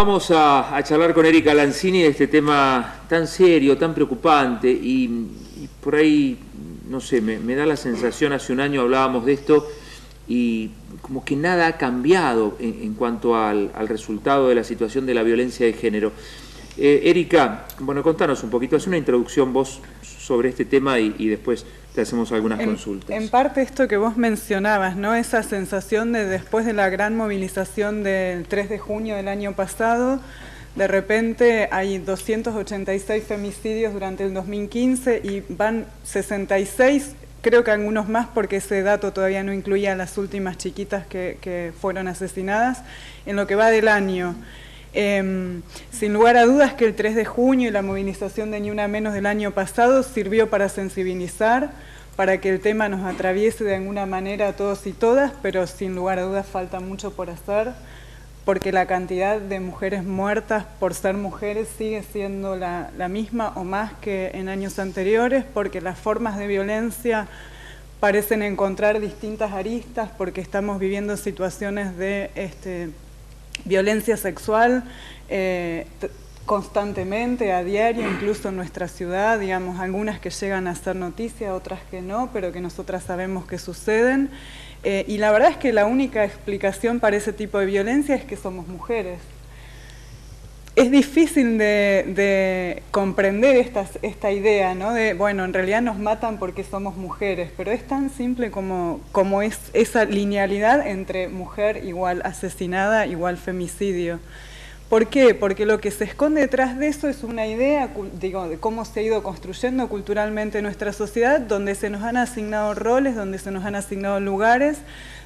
Vamos a charlar con Erika Lanzini de este tema tan serio, tan preocupante y por ahí, no sé, me da la sensación, hace un año hablábamos de esto y como que nada ha cambiado en cuanto al resultado de la situación de la violencia de género. Erika, bueno, contanos un poquito, haz una introducción vos sobre este tema y después te hacemos algunas consultas. En parte esto que vos mencionabas, ¿no? Esa sensación de después de la gran movilización del 3 de junio del año pasado, de repente hay 286 femicidios durante el 2015 y van 66, creo que algunos más porque ese dato todavía no incluía a las últimas chiquitas que fueron asesinadas, en lo que va del año. Sin lugar a dudas que el 3 de junio y la movilización de Ni Una Menos del año pasado sirvió para sensibilizar, para que el tema nos atraviese de alguna manera a todos y todas, pero sin lugar a dudas falta mucho por hacer, porque la cantidad de mujeres muertas por ser mujeres sigue siendo la misma o más que en años anteriores, porque las formas de violencia parecen encontrar distintas aristas, porque estamos viviendo situaciones de violencia sexual constantemente, a diario, incluso en nuestra ciudad, digamos, algunas que llegan a ser noticia, otras que no, pero que nosotras sabemos que suceden. Y la verdad es que la única explicación para ese tipo de violencia es que somos mujeres. Es difícil de comprender esta idea, ¿no? De, bueno, en realidad nos matan porque somos mujeres, pero es tan simple como es esa linealidad entre mujer igual asesinada igual femicidio. ¿Por qué? Porque lo que se esconde detrás de eso es una idea, digo, de cómo se ha ido construyendo culturalmente nuestra sociedad, donde se nos han asignado roles, donde se nos han asignado lugares,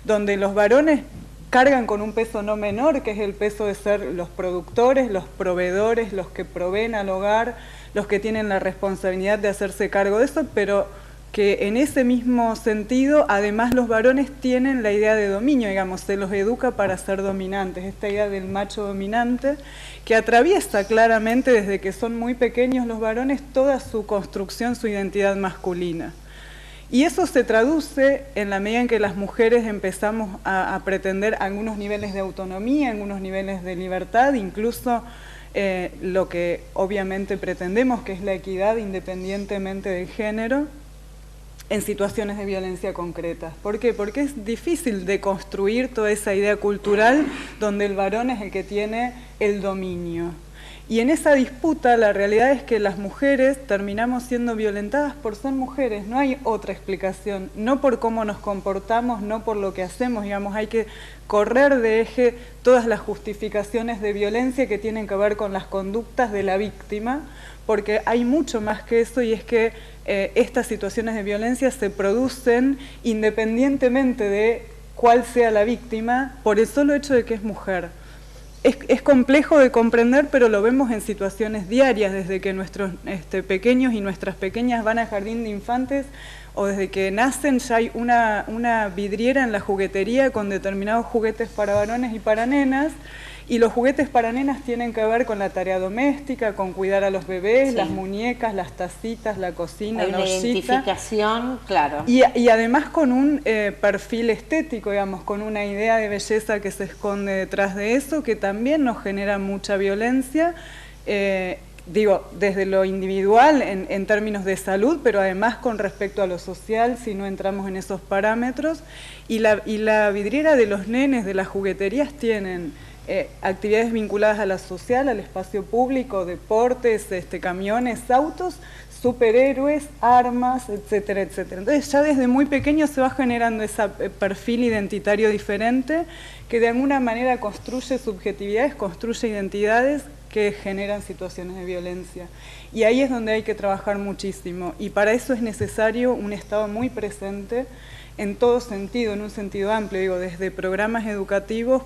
donde los varones cargan con un peso no menor, que es el peso de ser los productores, los proveedores, los que proveen al hogar, los que tienen la responsabilidad de hacerse cargo de eso, pero que en ese mismo sentido, además los varones tienen la idea de dominio, digamos, se los educa para ser dominantes, esta idea del macho dominante, que atraviesa claramente desde que son muy pequeños los varones toda su construcción, su identidad masculina. Y eso se traduce en la medida en que las mujeres empezamos a pretender algunos niveles de autonomía, algunos niveles de libertad, incluso lo que obviamente pretendemos, que es la equidad independientemente del género, en situaciones de violencia concretas. ¿Por qué? Porque es difícil deconstruir toda esa idea cultural donde el varón es el que tiene el dominio. Y en esa disputa la realidad es que las mujeres terminamos siendo violentadas por ser mujeres, no hay otra explicación, no por cómo nos comportamos, no por lo que hacemos, digamos, hay que correr de eje todas las justificaciones de violencia que tienen que ver con las conductas de la víctima, porque hay mucho más que eso y es que estas situaciones de violencia se producen independientemente de cuál sea la víctima por el solo hecho de que es mujer. Es complejo de comprender, pero lo vemos en situaciones diarias, desde que nuestros pequeños y nuestras pequeñas van al jardín de infantes o desde que nacen ya hay una vidriera en la juguetería con determinados juguetes para varones y para nenas, y los juguetes para nenas tienen que ver con la tarea doméstica, con cuidar a los bebés, sí, las muñecas, las tacitas, la cocina, hay la una ollita. Identificación, claro. Y además con un perfil estético, digamos, con una idea de belleza que se esconde detrás de eso, que también nos genera mucha violencia, digo, desde lo individual en términos de salud, pero además con respecto a lo social, si no entramos en esos parámetros. Y la vidriera de los nenes de las jugueterías tienen actividades vinculadas a la social, al espacio público, deportes, camiones, autos, superhéroes, armas, etcétera, etcétera. Entonces ya desde muy pequeño se va generando ese perfil identitario diferente que de alguna manera construye subjetividades, construye identidades que generan situaciones de violencia. Y ahí es donde hay que trabajar muchísimo. Y para eso es necesario un Estado muy presente en todo sentido, en un sentido amplio, digo, desde programas educativos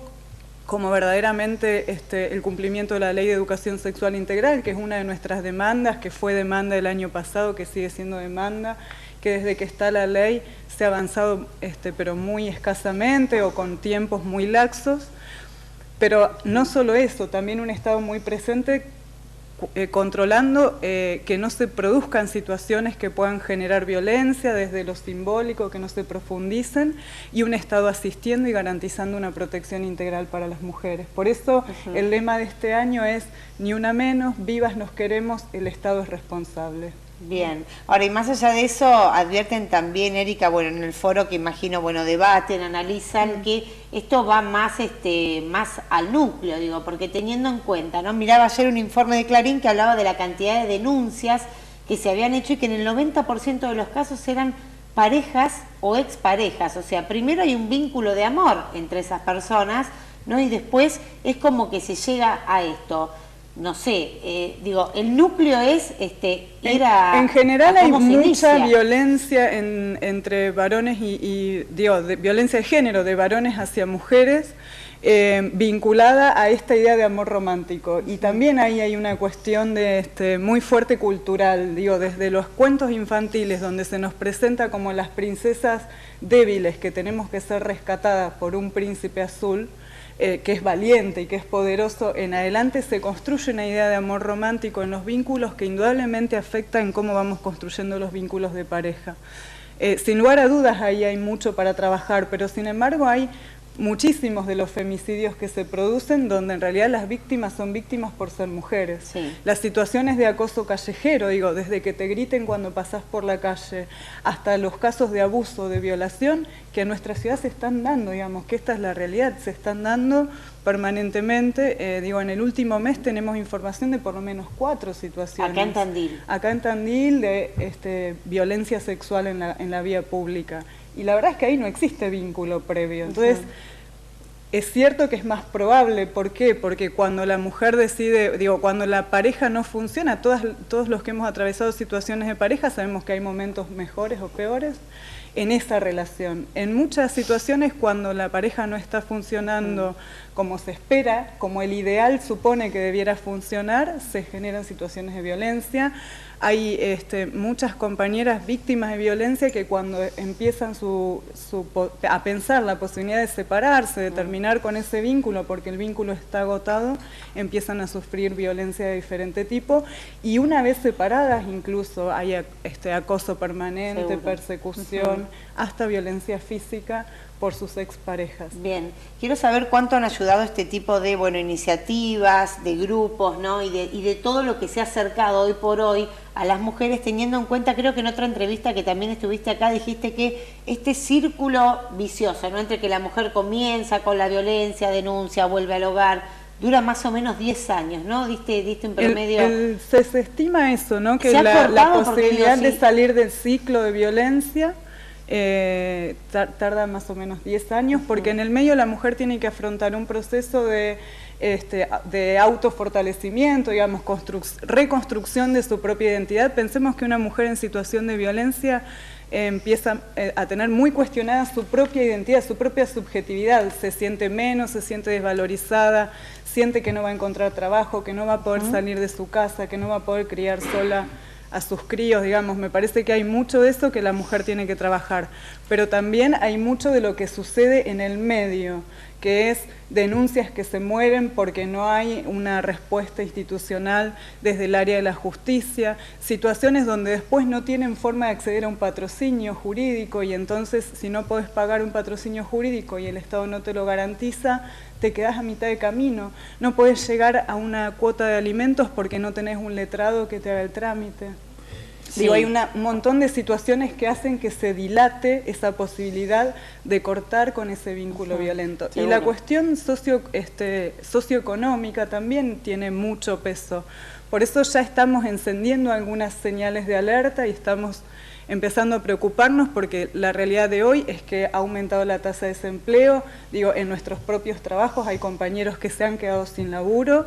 como verdaderamente el cumplimiento de la Ley de Educación Sexual Integral, que es una de nuestras demandas, que fue demanda el año pasado, que sigue siendo demanda, que desde que está la ley se ha avanzado, pero muy escasamente o con tiempos muy laxos. Pero no solo eso, también un Estado muy presente controlando que no se produzcan situaciones que puedan generar violencia desde lo simbólico, que no se profundicen, y un Estado asistiendo y garantizando una protección integral para las mujeres. Por eso el lema de este año es "Ni una menos, vivas nos queremos, el Estado es responsable". Bien, ahora y más allá de eso, advierten también, Erika, bueno, en el foro que imagino, bueno, debaten, analizan que esto va más al núcleo, digo, porque teniendo en cuenta, ¿no? Miraba ayer un informe de Clarín que hablaba de la cantidad de denuncias que se habían hecho y que en el 90% de los casos eran parejas o exparejas, o sea, primero hay un vínculo de amor entre esas personas, ¿no? Y después es como que se llega a esto. No sé, digo, el núcleo es ir a... En general hay mucha inicia. violencia entre varones violencia de género, de varones hacia mujeres, vinculada a esta idea de amor romántico. Y también ahí hay una cuestión de muy fuerte cultural, digo, desde los cuentos infantiles, donde se nos presenta como las princesas débiles que tenemos que ser rescatadas por un príncipe azul, que es valiente y que es poderoso, en adelante se construye una idea de amor romántico en los vínculos que indudablemente afecta en cómo vamos construyendo los vínculos de pareja. Sin lugar a dudas ahí hay mucho para trabajar, pero sin embargo hay muchísimos de los femicidios que se producen donde en realidad las víctimas son víctimas por ser mujeres. Sí. Las situaciones de acoso callejero, digo, desde que te griten cuando pasás por la calle hasta los casos de abuso, de violación, que en nuestra ciudad se están dando, digamos, que esta es la realidad, se están dando permanentemente. Digo, en el último mes tenemos información de por lo menos 4 situaciones. Acá en Tandil. Acá en Tandil de violencia sexual en la vía pública. Y la verdad es que ahí no existe vínculo previo. Entonces, es cierto que es más probable. ¿Por qué? Porque cuando la mujer decide, digo, cuando la pareja no funciona, todos los que hemos atravesado situaciones de pareja sabemos que hay momentos mejores o peores en esa relación. En muchas situaciones, cuando la pareja no está funcionando como se espera, como el ideal supone que debiera funcionar, se generan situaciones de violencia. Hay muchas compañeras víctimas de violencia que cuando empiezan a pensar la posibilidad de separarse, de terminar con ese vínculo, porque el vínculo está agotado, empiezan a sufrir violencia de diferente tipo, y una vez separadas incluso hay acoso permanente, Seguro. Persecución, hasta violencia física por sus exparejas. Bien, quiero saber cuánto han ayudado este tipo de iniciativas, de grupos, ¿no? y de todo lo que se ha acercado hoy por hoy a las mujeres, teniendo en cuenta, creo que en otra entrevista que también estuviste acá, dijiste que este círculo vicioso, ¿no? Entre que la mujer comienza con la violencia, denuncia, vuelve al hogar, dura más o menos 10 años, ¿no? Diste un promedio... Se estima eso, ¿no? Que la posibilidad de salir del ciclo de violencia tarda más o menos 10 años, porque en el medio la mujer tiene que afrontar un proceso de autofortalecimiento, digamos, reconstrucción de su propia identidad. Pensemos que una mujer en situación de violencia empieza a tener muy cuestionada su propia identidad, su propia subjetividad, se siente menos, se siente desvalorizada, siente que no va a encontrar trabajo, que no va a poder salir de su casa, que no va a poder criar sola a sus críos, digamos. Me parece que hay mucho de eso que la mujer tiene que trabajar, pero también hay mucho de lo que sucede en el medio, que es denuncias que se mueren porque no hay una respuesta institucional desde el área de la justicia, situaciones donde después no tienen forma de acceder a un patrocinio jurídico, y entonces si no podés pagar un patrocinio jurídico y el Estado no te lo garantiza, te quedás a mitad de camino. No podés llegar a una cuota de alimentos porque no tenés un letrado que te haga el trámite. Sí. Digo, hay un montón de situaciones que hacen que se dilate esa posibilidad de cortar con ese vínculo violento. Seguro. Y la cuestión socioeconómica también tiene mucho peso. Por eso ya estamos encendiendo algunas señales de alerta y estamos empezando a preocuparnos, porque la realidad de hoy es que ha aumentado la tasa de desempleo. Digo, en nuestros propios trabajos hay compañeros que se han quedado sin laburo,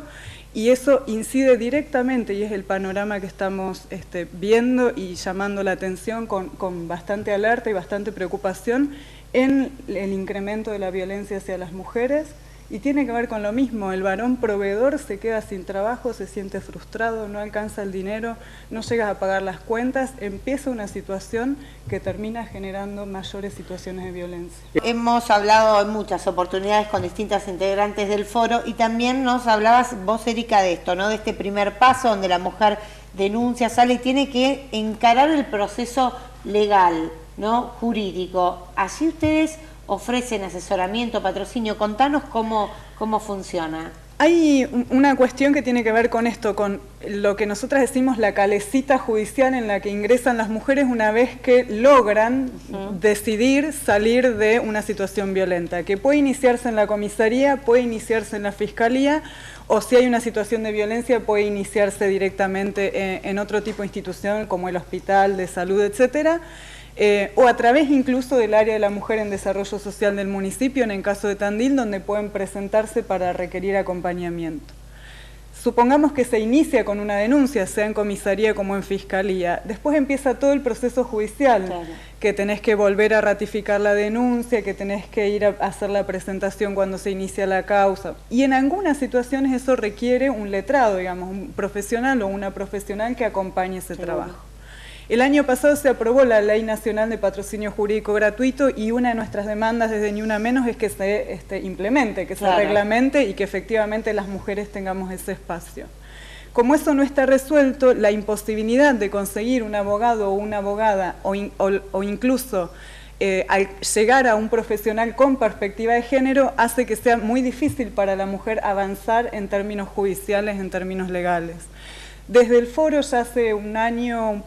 y eso incide directamente, y es el panorama que estamos viendo y llamando la atención con bastante alerta y bastante preocupación, en el incremento de la violencia hacia las mujeres Y tiene que ver con lo mismo, el varón proveedor se queda sin trabajo, se siente frustrado, no alcanza el dinero, no llega a pagar las cuentas, empieza una situación que termina generando mayores situaciones de violencia. Hemos hablado en muchas oportunidades con distintas integrantes del foro y también nos hablabas vos, Erika, de esto, ¿no? De este primer paso donde la mujer denuncia, sale y tiene que encarar el proceso legal, ¿no? Jurídico. Así ustedes ofrecen asesoramiento, patrocinio. Contanos cómo funciona. Hay una cuestión que tiene que ver con esto, con lo que nosotras decimos la calecita judicial en la que ingresan las mujeres una vez que logran decidir salir de una situación violenta, que puede iniciarse en la comisaría, puede iniciarse en la fiscalía, o si hay una situación de violencia puede iniciarse directamente en otro tipo de institución como el hospital de salud, etcétera. O a través incluso del área de la mujer en desarrollo social del municipio, en el caso de Tandil, donde pueden presentarse para requerir acompañamiento. Supongamos que se inicia con una denuncia, sea en comisaría como en fiscalía. Después empieza todo el proceso judicial, claro, que tenés que volver a ratificar la denuncia, que tenés que ir a hacer la presentación cuando se inicia la causa. Y en algunas situaciones eso requiere un letrado, digamos, un profesional o una profesional que acompañe ese trabajo. El año pasado se aprobó la Ley Nacional de Patrocinio Jurídico Gratuito y una de nuestras demandas desde Ni Una Menos es que se implemente, que se reglamente y que efectivamente las mujeres tengamos ese espacio. Como eso no está resuelto, la imposibilidad de conseguir un abogado o una abogada o incluso al llegar a un profesional con perspectiva de género hace que sea muy difícil para la mujer avanzar en términos judiciales, en términos legales. Desde el foro ya hace un año,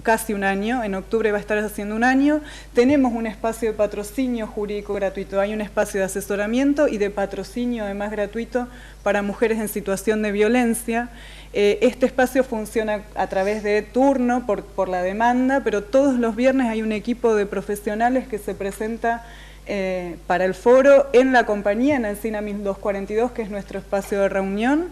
casi un año, en octubre va a estar haciendo un año, tenemos un espacio de patrocinio jurídico gratuito, hay un espacio de asesoramiento y de patrocinio además gratuito para mujeres en situación de violencia. Este espacio funciona a través de turno por la demanda, pero todos los viernes hay un equipo de profesionales que se presenta para el foro en la compañía, en Alsina 1242, que es nuestro espacio de reunión.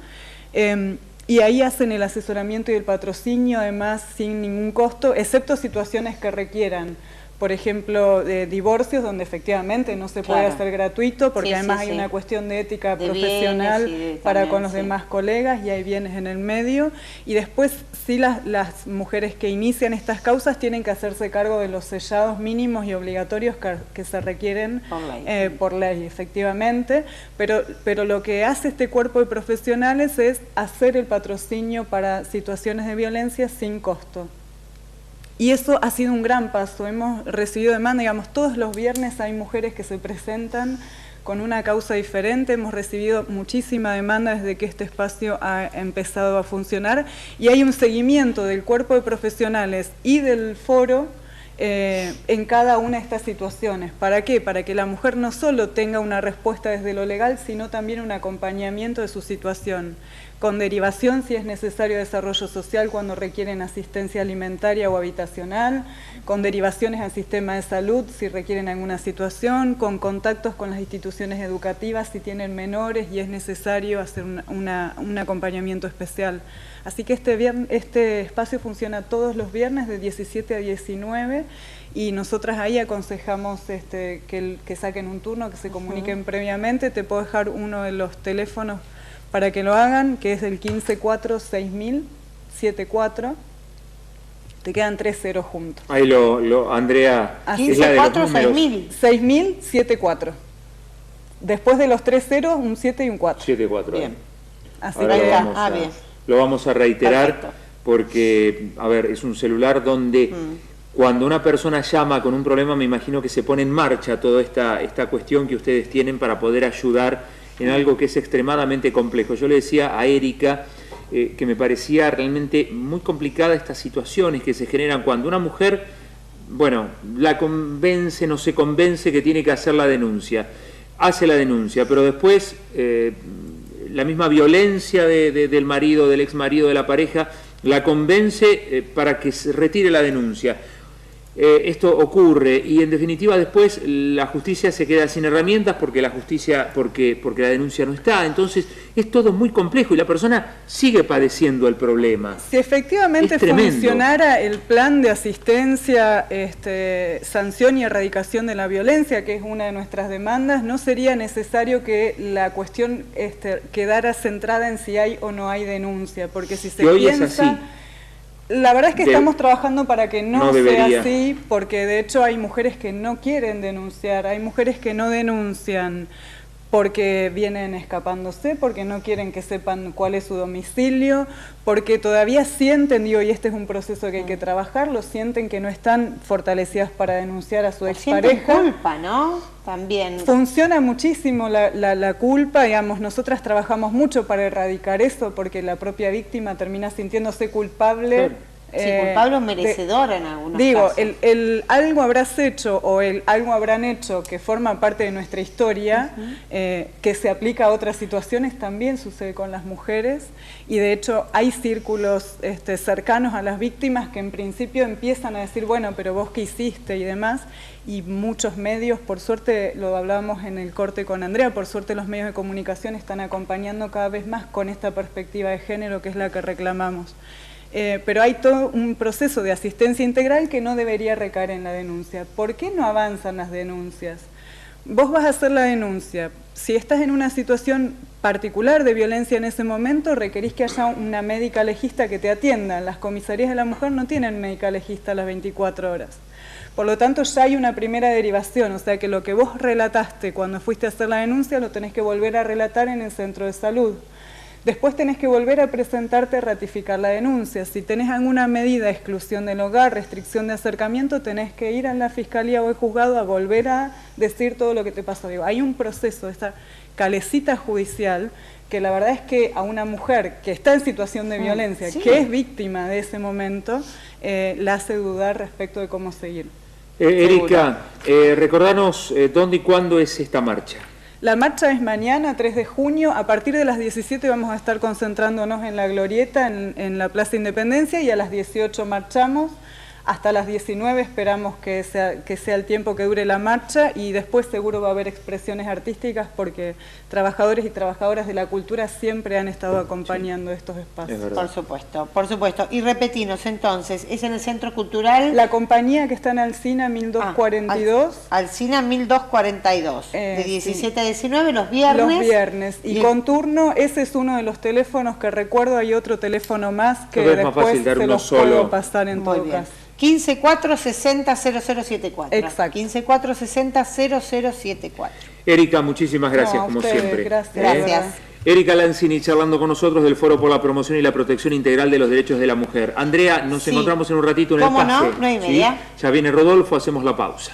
Y ahí hacen el asesoramiento y el patrocinio, además, sin ningún costo, excepto situaciones que requieran, por ejemplo, de divorcios, donde efectivamente no se puede hacer gratuito, porque además hay una cuestión de ética profesional para con los demás colegas, y hay bienes en el medio. Y después, sí, las mujeres que inician estas causas tienen que hacerse cargo de los sellados mínimos y obligatorios que se requieren por ley, efectivamente. Pero lo que hace este cuerpo de profesionales es hacer el patrocinio para situaciones de violencia sin costo. Y eso ha sido un gran paso. Hemos recibido demanda, digamos, todos los viernes hay mujeres que se presentan con una causa diferente. Hemos recibido muchísima demanda desde que este espacio ha empezado a funcionar y hay un seguimiento del cuerpo de profesionales y del foro en cada una de estas situaciones. ¿Para qué? Para que la mujer no solo tenga una respuesta desde lo legal, sino también un acompañamiento de su situación, con derivación si es necesario desarrollo social cuando requieren asistencia alimentaria o habitacional, con derivaciones al sistema de salud si requieren alguna situación, con contactos con las instituciones educativas si tienen menores y es necesario hacer un acompañamiento especial. Así que este espacio funciona todos los viernes de 17 a 19 y nosotras ahí aconsejamos que saquen un turno, que se comuniquen previamente. Te puedo dejar uno de los teléfonos para que lo hagan, que es el 154-6000-74. Te quedan 3 ceros juntos. Ahí Andrea, 154-6000. 6000-74. Después de los 3 ceros, un 7 y un 4. 7 4. Bien. Así ahora que bien. Lo vamos a reiterar. Perfecto. Porque, a ver, es un celular donde cuando una persona llama con un problema, me imagino que se pone en marcha toda esta cuestión que ustedes tienen para poder ayudar en algo que es extremadamente complejo. Yo le decía a Erika que me parecía realmente muy complicada estas situaciones que se generan cuando una mujer, bueno, la convence, no se convence que tiene que hacer la denuncia, hace la denuncia, pero después la misma violencia del marido, del ex marido, de la pareja, la convence para que se retire la denuncia. esto ocurre y en definitiva después la justicia se queda sin herramientas porque la denuncia no está. Entonces es todo muy complejo y la persona sigue padeciendo el problema. Si efectivamente funcionara el plan de asistencia, sanción y erradicación de la violencia, que es una de nuestras demandas, no sería necesario que la cuestión quedara centrada en si hay o no hay denuncia, porque si se piensa... Es así. La verdad es que estamos trabajando para que no sea así, porque de hecho hay mujeres que no quieren denunciar, hay mujeres que no denuncian porque vienen escapándose, porque no quieren que sepan cuál es su domicilio, porque todavía sienten, y este es un proceso que hay que trabajarlo, sienten que no están fortalecidas para denunciar a su expareja. Sienten culpa, ¿no? También. Funciona muchísimo la culpa, digamos, nosotras trabajamos mucho para erradicar eso, porque la propia víctima termina sintiéndose culpable. Claro. Sí, culpable o merecedora en algunos casos. Digo, algo habrás hecho o algo habrán hecho que forma parte de nuestra historia, que se aplica a otras situaciones, también sucede con las mujeres, y de hecho hay círculos cercanos a las víctimas que en principio empiezan a decir, bueno, pero vos qué hiciste y demás, y muchos medios, por suerte, lo hablábamos en el corte con Andrea, por suerte los medios de comunicación están acompañando cada vez más con esta perspectiva de género que es la que reclamamos. Pero hay todo un proceso de asistencia integral que no debería recaer en la denuncia. ¿Por qué no avanzan las denuncias? Vos vas a hacer la denuncia. Si estás en una situación particular de violencia en ese momento, requerís que haya una médica legista que te atienda. Las comisarías de la mujer no tienen médica legista a las 24 horas. Por lo tanto, ya hay una primera derivación, o sea que lo que vos relataste cuando fuiste a hacer la denuncia lo tenés que volver a relatar en el centro de salud. Después tenés que volver a presentarte a ratificar la denuncia. Si tenés alguna medida de exclusión del hogar, restricción de acercamiento, tenés que ir a la fiscalía o el juzgado a volver a decir todo lo que te pasó. Digo, hay un proceso, esta calecita judicial, que la verdad es que a una mujer que está en situación de violencia, que es víctima de ese momento, la hace dudar respecto de cómo seguir. Erika, recordanos dónde y cuándo es esta marcha. La marcha es mañana, 3 de junio, a partir de las 17 vamos a estar concentrándonos en la Glorieta, en la Plaza Independencia, y a las 18 marchamos. Hasta las 19 esperamos que sea el tiempo que dure la marcha, y después seguro va a haber expresiones artísticas porque trabajadores y trabajadoras de la cultura siempre han estado acompañando estos espacios. Por supuesto, por supuesto. Y repetimos entonces, ¿es en el Centro Cultural? La compañía que está en Alsina 1242. Alsina 1242, de 17 a 19 los viernes. Los viernes, y con turno. Ese es uno de los teléfonos que recuerdo, hay otro teléfono más que después se los puedo pasar en todo caso. 154600074. Exacto. 154600074. Erika, muchísimas gracias, como siempre. Gracias. Erika Lanzini charlando con nosotros del Foro por la Promoción y la Protección Integral de los Derechos de la Mujer. Andrea, nos encontramos en un ratito en el pase. ¿Cómo no? 9:30. ¿Sí? Ya viene Rodolfo, hacemos la pausa.